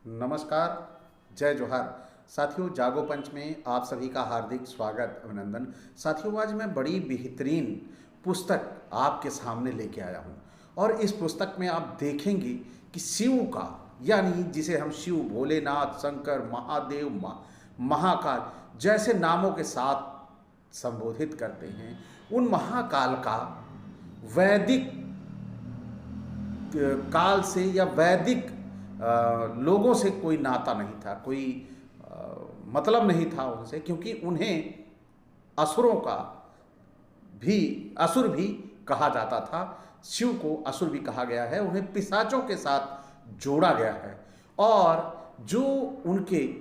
नमस्कार, जय जोहार। साथियों, जागो पंच में आप सभी का हार्दिक स्वागत, अभिनंदन। साथियों, आज मैं बड़ी बेहतरीन पुस्तक आपके सामने लेके आया हूँ और इस पुस्तक में आप देखेंगे कि शिव का, यानी जिसे हम शिव, भोलेनाथ, शंकर, महादेव, महाकाल जैसे नामों के साथ संबोधित करते हैं, उन महाकाल का वैदिक काल से या वैदिक लोगों से कोई नाता नहीं था, कोई मतलब नहीं था उनसे, क्योंकि उन्हें असुरों का भी असुर भी कहा जाता था। शिव को असुर भी कहा गया है, उन्हें पिशाचों के साथ जोड़ा गया है। और जो उनके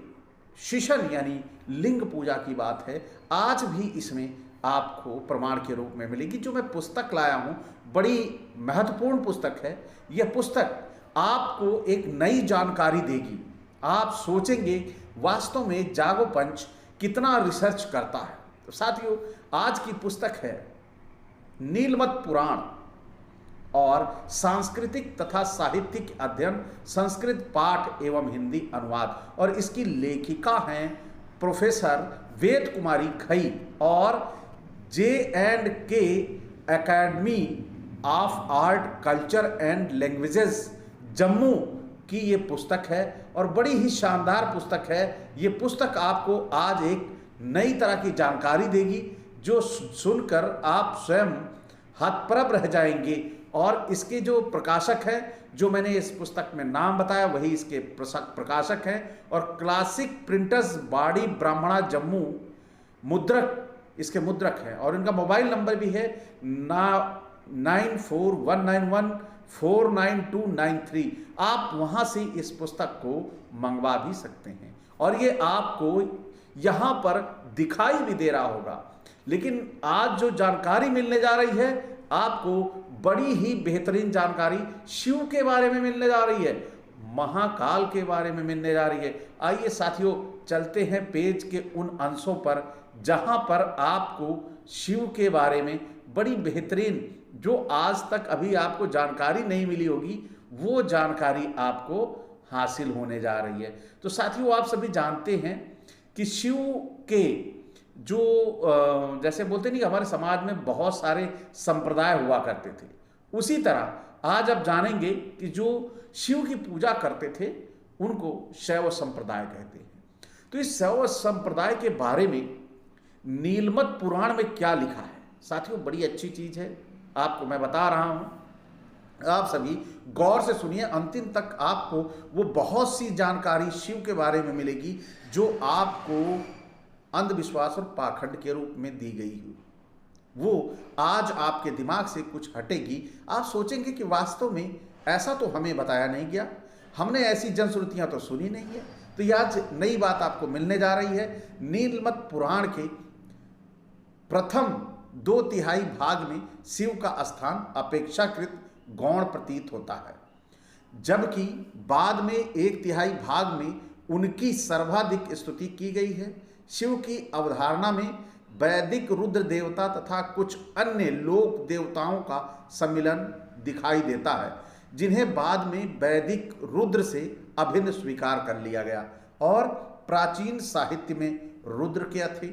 शिशन यानी लिंग पूजा की बात है, आज भी इसमें आपको प्रमाण के रूप में मिलेगी। जो मैं पुस्तक लाया हूं, बड़ी महत्वपूर्ण पुस्तक है। यह पुस्तक आपको एक नई जानकारी देगी। आप सोचेंगे वास्तव में जागो पंच कितना रिसर्च करता है। तो साथियों, आज की पुस्तक है नीलमत पुराण और सांस्कृतिक तथा साहित्यिक अध्ययन, संस्कृत पाठ एवं हिंदी अनुवाद। और इसकी लेखिका हैं प्रोफेसर वेद कुमारी खई और J&K academy of art, culture and languages, Jammu की ये पुस्तक है और बड़ी ही शानदार पुस्तक है। ये पुस्तक आपको आज एक नई तरह की जानकारी देगी, जो सुनकर आप स्वयं हतप्रभ रह जाएंगे। और इसके जो प्रकाशक हैं, जो मैंने इस पुस्तक में नाम बताया, वही इसके प्रकाशक हैं। और क्लासिक प्रिंटर्स, बाड़ी ब्राह्मणा, जम्मू मुद्रक इसके मुद्रक हैं। और इनका मोबाइल नंबर भी है 9419149293। आप वहां से इस पुस्तक को मंगवा भी सकते हैं और ये आपको यहां पर दिखाई भी दे रहा होगा। लेकिन आज जो जानकारी मिलने जा रही है, आपको बड़ी ही बेहतरीन जानकारी शिव के बारे में मिलने जा रही है, महाकाल के बारे में मिलने जा रही है। आइए साथियों, चलते हैं पेज के उन अंशों पर जहां पर आपको शिव के बारे में बड़ी बेहतरीन, जो आज तक अभी आपको जानकारी नहीं मिली होगी, वो जानकारी आपको हासिल होने जा रही है। तो साथियों, आप सभी जानते हैं कि शिव के जो जैसे बोलते नहीं, हमारे समाज में बहुत सारे संप्रदाय हुआ करते थे, उसी तरह आज आप जानेंगे कि जो शिव की पूजा करते थे उनको शैव संप्रदाय कहते हैं। तो इस शैव संप्रदाय के बारे में नीलमत पुराण में क्या लिखा है, साथियों, बड़ी अच्छी चीज है, आपको मैं बता रहा हूं। आप सभी गौर से सुनिए, अंतिम तक आपको वो बहुत सी जानकारी शिव के बारे में मिलेगी जो आपको अंधविश्वास और पाखंड के रूप में दी गई हो। वो आज आपके दिमाग से कुछ हटेगी। आप सोचेंगे कि वास्तव में ऐसा तो हमें बताया नहीं गया, हमने ऐसी जनश्रुतियां तो सुनी नहीं है। तो यह आज नई बात आपको मिलने जा रही है। नीलमत पुराण के प्रथम 2/3 भाग में शिव का स्थान अपेक्षाकृत गौण प्रतीत होता है, जबकि बाद में 1/3 भाग में उनकी सर्वाधिक स्तुति की गई है। शिव की अवधारणा में वैदिक रुद्र देवता तथा कुछ अन्य लोक देवताओं का सम्मिलन दिखाई देता है, जिन्हें बाद में वैदिक रुद्र से अभिन्न स्वीकार कर लिया गया। और प्राचीन साहित्य में रुद्र क्या थे?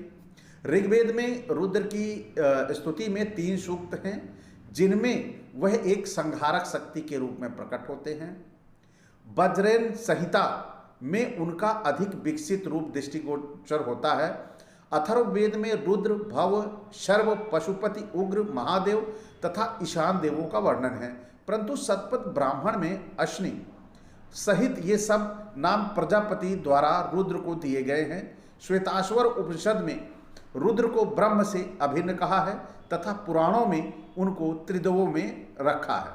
ऋग्वेद में रुद्र की स्तुति में 3 सूक्त हैं, जिनमें वह एक संहारक शक्ति के रूप में प्रकट होते हैं। वज्रेन संहिता में उनका अधिक विकसित रूप दृष्टिगोचर होता है। अथर्ववेद में रुद्र, भव, शर्व, पशुपति, उग्र, महादेव तथा ईशान देवों का वर्णन है। परंतु शतपथ ब्राह्मण में अश्नि सहित ये सब नाम प्रजापति द्वारा रुद्र को दिए गए हैं। श्वेताश्वर उपनिषद में रुद्र को ब्रह्म से अभिन्न कहा है तथा पुराणों में उनको त्रिदेवों में रखा है।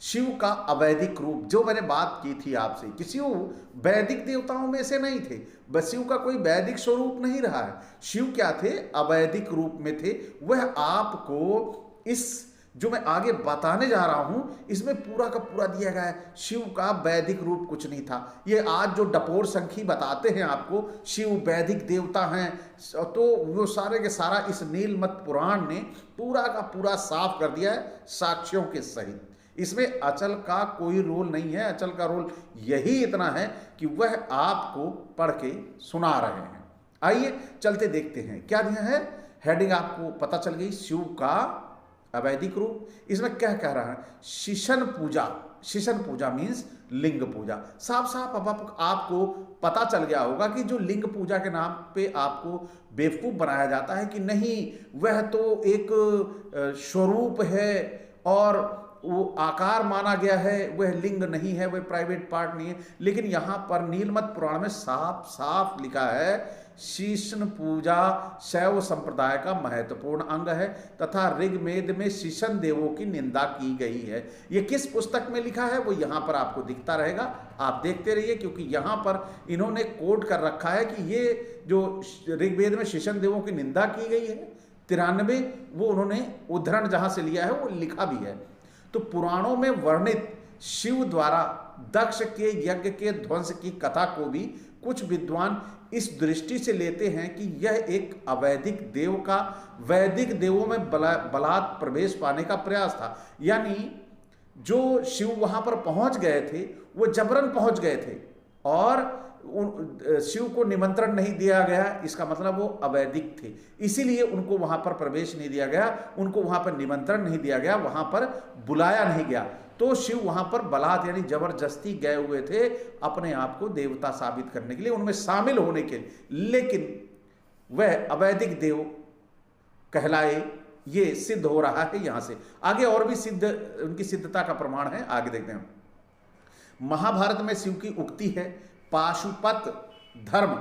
शिव का अवैदिक रूप, जो मैंने बात की थी आपसे, किसी वैदिक देवताओं में से नहीं थे, बस शिव का कोई वैदिक स्वरूप नहीं रहा है। शिव क्या थे? अवैदिक रूप में थे। वह आपको इस जो मैं आगे बताने जा रहा हूं, इसमें पूरा का पूरा दिया गया है। शिव का वैदिक रूप कुछ नहीं था। ये आज जो डपोर संखी बताते हैं आपको शिव वैदिक देवता हैं, तो वो सारे के सारा इस नीलमत पुराण ने पूरा का पूरा साफ कर दिया है, साक्ष्यों के सहित। इसमें अचल का कोई रोल नहीं है। अचल का रोल यही इतना है कि वह आपको पढ़ के सुना रहे हैं। आइए चलते देखते हैं क्या दिया है। हेडिंग आपको पता चल गई, शिव का अवैधिक रूप। इसमें क्या कह रहा है, शिशन पूजा। शिशन पूजा मीन्स लिंग पूजा। साफ साफ अब आपको पता चल गया होगा कि जो लिंग पूजा के नाम पे आपको बेवकूफ बनाया जाता है कि नहीं वह तो एक स्वरूप है और वो आकार माना गया है, वह लिंग नहीं है, वह प्राइवेट पार्ट नहीं है। लेकिन यहाँ पर नीलमत पुराण में साफ साफ लिखा है शीशन पूजा शैव संप्रदाय का महत्वपूर्ण अंग है तथा ऋग्वेद में शीशन देवों की निंदा की गई है। ये किस पुस्तक में लिखा है वो यहाँ पर आपको दिखता रहेगा, आप देखते रहिए, क्योंकि यहाँ पर इन्होंने कोट कर रखा है कि ये जो ऋग्वेद में शीशन देवों की निंदा की गई है 93, वो उन्होंने उद्धरण जहाँ से लिया है वो लिखा भी है। तो पुराणों में वर्णित शिव द्वारा दक्ष के यज्ञ के ध्वंस की कथा को भी कुछ विद्वान इस दृष्टि से लेते हैं कि यह एक अवैधिक देव का वैदिक देवों में बलात् प्रवेश पाने का प्रयास था। यानी जो शिव वहां पर पहुंच गए थे वो जबरन पहुंच गए थे और शिव को निमंत्रण नहीं दिया गया, इसका मतलब वो अवैधिक थे, इसीलिए उनको वहां पर प्रवेश नहीं दिया गया, उनको वहां पर निमंत्रण नहीं दिया गया, वहां पर बुलाया नहीं गया। तो शिव वहां पर बलात् यानी जबरदस्ती गए हुए थे अपने आप को देवता साबित करने के लिए, उनमें शामिल होने के लिए, लेकिन वह अवैधिक देव कहलाए, ये सिद्ध हो रहा है यहां से। आगे और भी सिद्ध उनकी सिद्धता का प्रमाण है, आगे देखते हैं। महाभारत में शिव की उक्ति है पाशुपत धर्म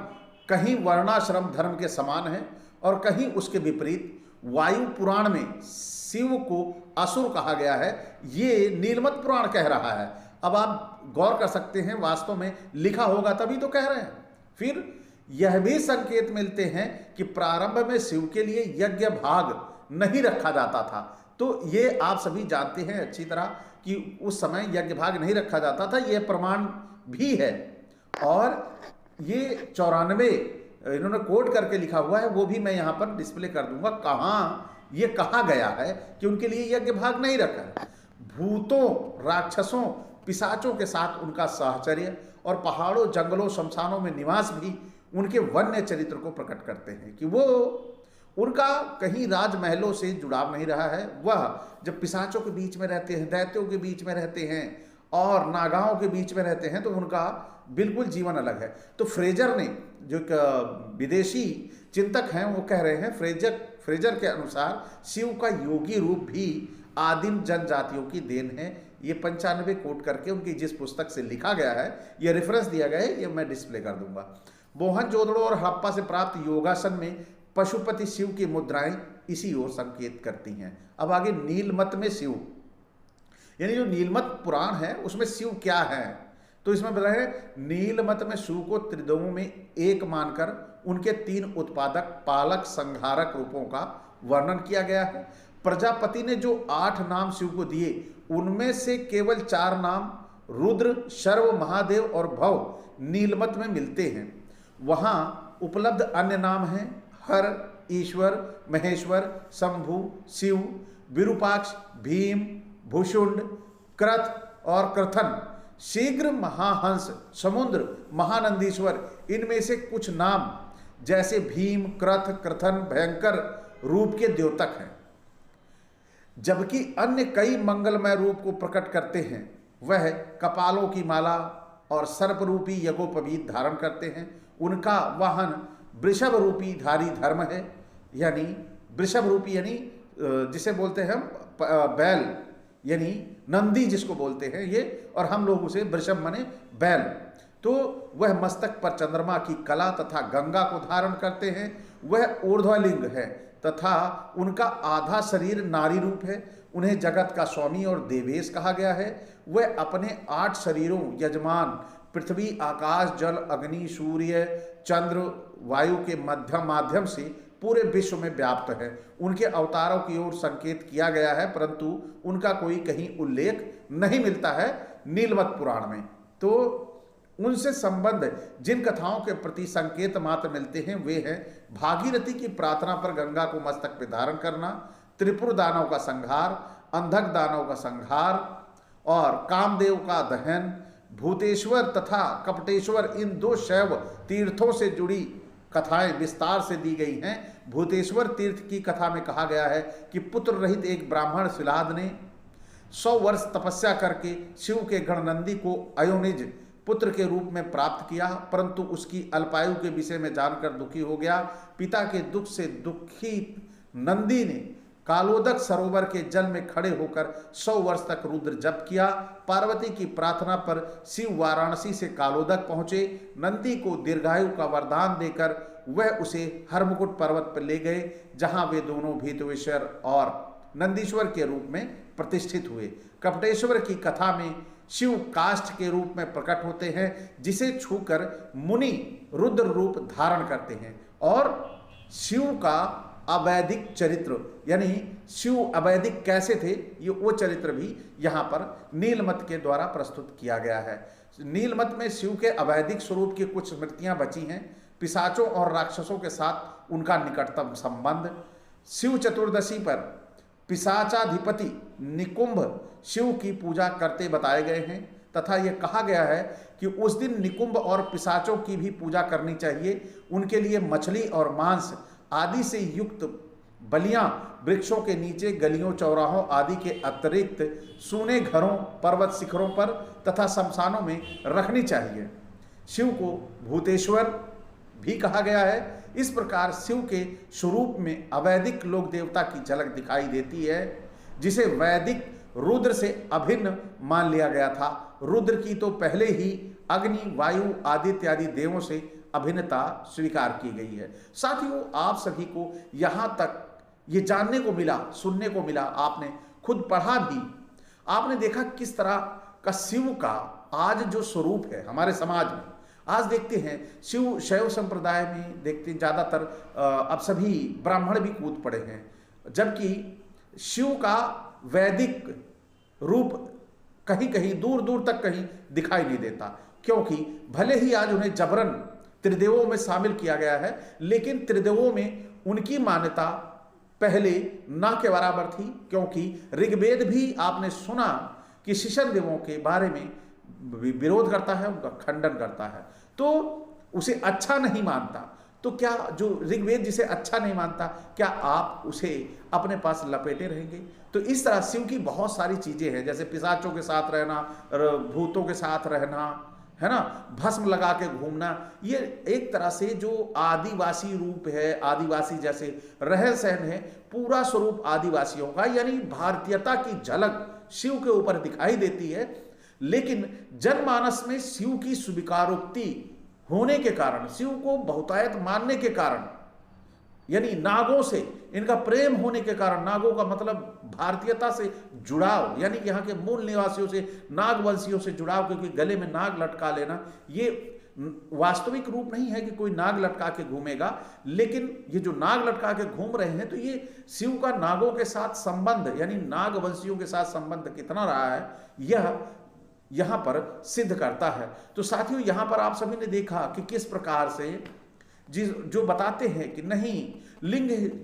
कहीं वर्णाश्रम धर्म के समान है और कहीं उसके विपरीत। वायु पुराण में शिव को असुर कहा गया है, ये नीलमत पुराण कह रहा है। अब आप गौर कर सकते हैं, वास्तव में लिखा होगा तभी तो कह रहे हैं। फिर यह भी संकेत मिलते हैं कि प्रारंभ में शिव के लिए यज्ञ भाग नहीं रखा जाता था। तो ये आप सभी जानते हैं अच्छी तरह कि उस समय यज्ञ भाग नहीं रखा जाता था, यह प्रमाण भी है। और ये 94 इन्होंने कोट करके लिखा हुआ है, वो भी मैं यहां पर डिस्प्ले कर दूंगा कहां ये कहा गया है कि उनके लिए यज्ञ भाग नहीं रखा है। भूतों, राक्षसों, पिशाचों के साथ उनका साहचर्य और पहाड़ों, जंगलों, शमशानों में निवास भी उनके वन्य चरित्र को प्रकट करते हैं कि वो उनका कहीं राजमहलों से जुड़ाव नहीं रहा है। वह जब पिशाचों के बीच में रहते हैं, दैत्यों के बीच में रहते हैं और नागाओं के बीच में रहते हैं, तो उनका बिल्कुल जीवन अलग है। तो फ्रेजर ने, जो विदेशी चिंतक हैं, वो कह रहे हैं, फ्रेजर के अनुसार शिव का योगी रूप भी आदिम जनजातियों की देन है। ये 95 कोट करके उनकी जिस पुस्तक से लिखा गया है, ये रेफरेंस दिया गया है, ये मैं डिस्प्ले कर दूंगा। मोहनजोदड़ो और हड़प्पा से प्राप्त योगासन में पशुपति शिव की मुद्राएं इसी ओर संकेत करती हैं। अब आगे नीलमत में शिव, यानी जो नीलमत पुराण है उसमें शिव क्या है, तो इसमें बता रहे नीलमत में शिव को त्रिदेवों में एक मानकर उनके 3 उत्पादक, पालक, संहारक रूपों का वर्णन किया गया है। प्रजापति ने जो 8 नाम शिव को दिए उनमें से केवल 4 नाम रुद्र, शर्व, महादेव और भव नीलमत में मिलते हैं। वहां उपलब्ध अन्य नाम हैं हर, ईश्वर, महेश्वर, शंभु, शिव, विरूपाक्ष, भीम, भूषुंड, कृत और कृथन, शीघ्र, महाहंस, समुद्र, महानंदीश्वर। इनमें से कुछ नाम जैसे भीम, कृथ, कृथन भयंकर रूप के द्योतक हैं, जबकि अन्य कई मंगलमय रूप को प्रकट करते हैं। वह कपालों की माला और सर्प रूपी यज्ञोपवीत धारण करते हैं। उनका वाहन वृषभ रूपी धारी धर्म है, यानी वृषभ रूपी यानी जिसे बोलते हैं हम बैल, यानी नंदी जिसको बोलते हैं ये, और हम लोग उसे वृषभ माने बैल। तो वह मस्तक पर चंद्रमा की कला तथा गंगा को धारण करते हैं। वह ऊर्ध्वलिंग है तथा उनका आधा शरीर नारी रूप है। उन्हें जगत का स्वामी और देवेश कहा गया है। वह अपने 8 शरीरों यजमान पृथ्वी, आकाश, जल, अग्नि, सूर्य, चंद्र, वायु के माध्यम से पूरे विश्व में व्याप्त है। उनके अवतारों की ओर संकेत किया गया है, परंतु उनका कोई कहीं उल्लेख नहीं मिलता है नीलमत पुराण में। तो उनसे संबंध जिन कथाओं के प्रति संकेत मात्र मिलते हैं वे हैं भागीरथी की प्रार्थना पर गंगा को मस्तक पे धारण करना, त्रिपुर दानव का संहार, अंधक दानव का संहार, और कामदेव का दहन, भूतेश्वर तथा कपटेश्वर, इन दो शैव तीर्थों से जुड़ी कथाएं विस्तार से दी गई हैं। भूतेश्वर तीर्थ की कथा में कहा गया है कि पुत्र रहित एक ब्राह्मण सिलाद ने 100 वर्ष तपस्या करके शिव के गण नंदी को अयोनिज पुत्र के रूप में प्राप्त किया, परंतु उसकी अल्पायु के विषय में जानकर दुखी हो गया। पिता के दुख से दुखी नंदी ने कालोदक सरोवर के जल में खड़े होकर 100 वर्ष तक रुद्र जप किया। पार्वती की प्रार्थना पर शिव वाराणसी से कालोदक पहुंचे। नंदी को दीर्घायु का वरदान देकर वह उसे हरमुकुट पर्वत पर ले गए, जहां वे दोनों भीतवेश्वर और नंदीश्वर के रूप में प्रतिष्ठित हुए। कपटेश्वर की कथा में शिव काष्ठ के रूप में प्रकट होते हैं, जिसे छूकर मुनि रुद्र रूप धारण करते हैं। और शिव का अवैधिक चरित्र, यानी शिव अवैधिक कैसे थे, ये वो चरित्र भी यहाँ पर नीलमत के द्वारा प्रस्तुत किया गया है। नीलमत में शिव के अवैधिक स्वरूप की कुछ स्मृतियां बची हैं। पिशाचों और राक्षसों के साथ उनका निकटतम संबंध। शिव चतुर्दशी पर पिशाचाधिपति निकुंभ शिव की पूजा करते बताए गए हैं, तथा यह कहा गया है कि उस दिन निकुंभ और पिशाचों की भी पूजा करनी चाहिए। उनके लिए मछली और मांस आदि से युक्त बलियां वृक्षों के नीचे, गलियों, चौराहों आदि के अतिरिक्त सूने घरों, पर्वत शिखरों पर तथा शमशानों में रखनी चाहिए। शिव को भूतेश्वर भी कहा गया है। इस प्रकार शिव के स्वरूप में अवैदिक लोक देवता की झलक दिखाई देती है, जिसे वैदिक रुद्र से अभिन्न मान लिया गया था। रुद्र की तो पहले ही अग्नि, वायु, आदित्य आदि देवों से अभिन्नता स्वीकार की गई है। साथियों, आप सभी को यहाँ तक ये जानने को मिला, सुनने को मिला, आपने खुद पढ़ा भी, आपने देखा किस तरह का शिव का आज जो स्वरूप है हमारे समाज में। आज देखते हैं शिव शैव संप्रदाय में देखते हैं ज़्यादातर अब सभी ब्राह्मण भी कूद पड़े हैं, जबकि शिव का वैदिक रूप कहीं कहीं दूर दूर तक कहीं दिखाई नहीं देता, क्योंकि भले ही आज उन्हें जबरन त्रिदेवों में शामिल किया गया है, लेकिन त्रिदेवों में उनकी मान्यता पहले ना के बराबर थी। क्योंकि ऋग्वेद भी आपने सुना कि शिशन देवों के बारे में विरोध करता है, उनका खंडन करता है, तो उसे अच्छा नहीं मानता। तो क्या जो ऋग्वेद जिसे अच्छा नहीं मानता, क्या आप उसे अपने पास लपेटे रहेंगे? तो इस तरह शिव की बहुत सारी चीजें हैं, जैसे पिशाचों के साथ रहना, भूतों के साथ रहना, है ना, भस्म लगा के घूमना, ये एक तरह से जो आदिवासी रूप है, आदिवासी जैसे रहन सहन है, पूरा स्वरूप आदिवासियों का, यानी भारतीयता की झलक शिव के ऊपर दिखाई देती है। लेकिन जनमानस में शिव की स्वीकारोक्ति होने के कारण, शिव को बहुतायत मानने के कारण, यानी नागों से इनका प्रेम होने के कारण, नागों का मतलब भारतीयता से जुड़ाव, यानी यहाँ के मूल निवासियों से, नागवंशियों से जुड़ाव, क्योंकि गले में नाग लटका लेना ये वास्तविक रूप नहीं है कि कोई नाग लटका के घूमेगा, लेकिन ये जो नाग लटका के घूम रहे हैं, तो ये शिव का नागों के साथ संबंध, यानी नागवंशियों के साथ संबंध कितना रहा है, यह यहाँ पर सिद्ध करता है। तो साथियों, यहाँ पर आप सभी ने देखा कि किस प्रकार से जो बताते हैं कि नहीं,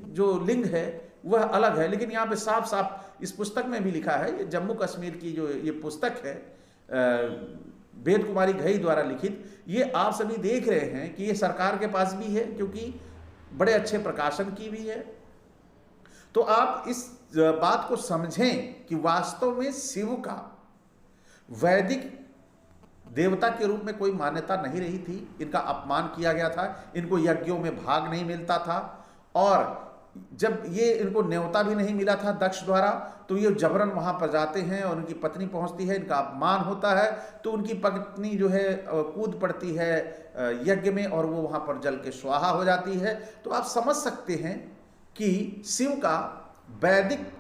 जो लिंग है वह अलग है, लेकिन यहाँ पे साफ साफ इस पुस्तक में भी लिखा है, ये जम्मू कश्मीर की जो ये पुस्तक है वेद कुमारी घई द्वारा लिखित, ये आप सभी देख रहे हैं कि ये सरकार के पास भी है, क्योंकि बड़े अच्छे प्रकाशन की भी है। तो आप इस बात को समझें कि वास्तव में शिव का वैदिक देवता के रूप में कोई मान्यता नहीं रही थी। इनका अपमान किया गया था, इनको यज्ञों में भाग नहीं मिलता था, और जब ये इनको न्योता भी नहीं मिला था दक्ष द्वारा, तो ये जबरन वहां पर जाते हैं और उनकी पत्नी पहुंचती है, इनका अपमान होता है, तो उनकी पत्नी जो है कूद पड़ती है यज्ञ में, और वो वहां पर जल के स्वाहा हो जाती है। तो आप समझ सकते हैं कि शिव का वैदिक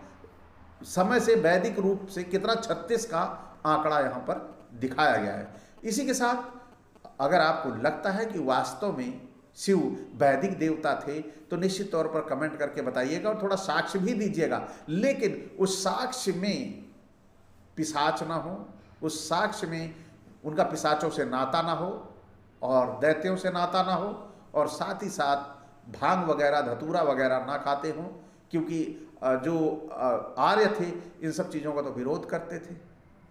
समय से, वैदिक रूप से कितना 36 का आंकड़ा यहाँ पर दिखाया गया है। इसी के साथ अगर आपको लगता है कि वास्तव में शिव वैदिक देवता थे, तो निश्चित तौर पर कमेंट करके बताइएगा और थोड़ा साक्ष्य भी दीजिएगा, लेकिन उस साक्ष्य में पिशाच ना हो, उस साक्ष्य में उनका पिशाचों से नाता ना हो और दैत्यों से नाता ना हो, और साथ ही साथ भांग वगैरह, धतूरा वगैरह ना खाते हों, क्योंकि जो आर्य थे इन सब चीज़ों का तो विरोध करते थे।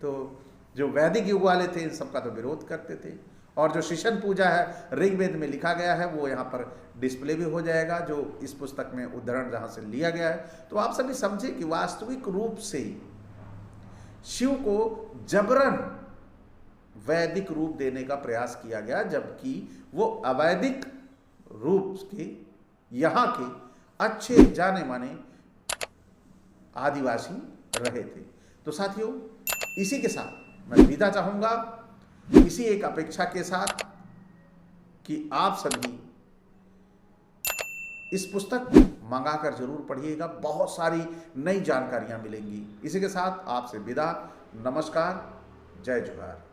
तो जो वैदिक युग वाले थे इन सबका तो विरोध करते थे। और जो शिशन पूजा है ऋग्वेद में लिखा गया है वो यहाँ पर डिस्प्ले भी हो जाएगा, जो इस पुस्तक में उदाहरण जहाँ से लिया गया है। तो आप सभी समझे कि वास्तविक रूप से शिव को जबरन वैदिक रूप देने का प्रयास किया गया, जबकि वो अवैदिक रूप के यहाँ के अच्छे जाने माने आदिवासी रहे थे। तो साथियों, इसी के साथ मैं विदा चाहूंगा, इसी एक अपेक्षा के साथ कि आप सभी इस पुस्तक को मंगाकर जरूर पढ़िएगा, बहुत सारी नई जानकारियां मिलेंगी। इसी के साथ आपसे विदा, नमस्कार, जय जोहार।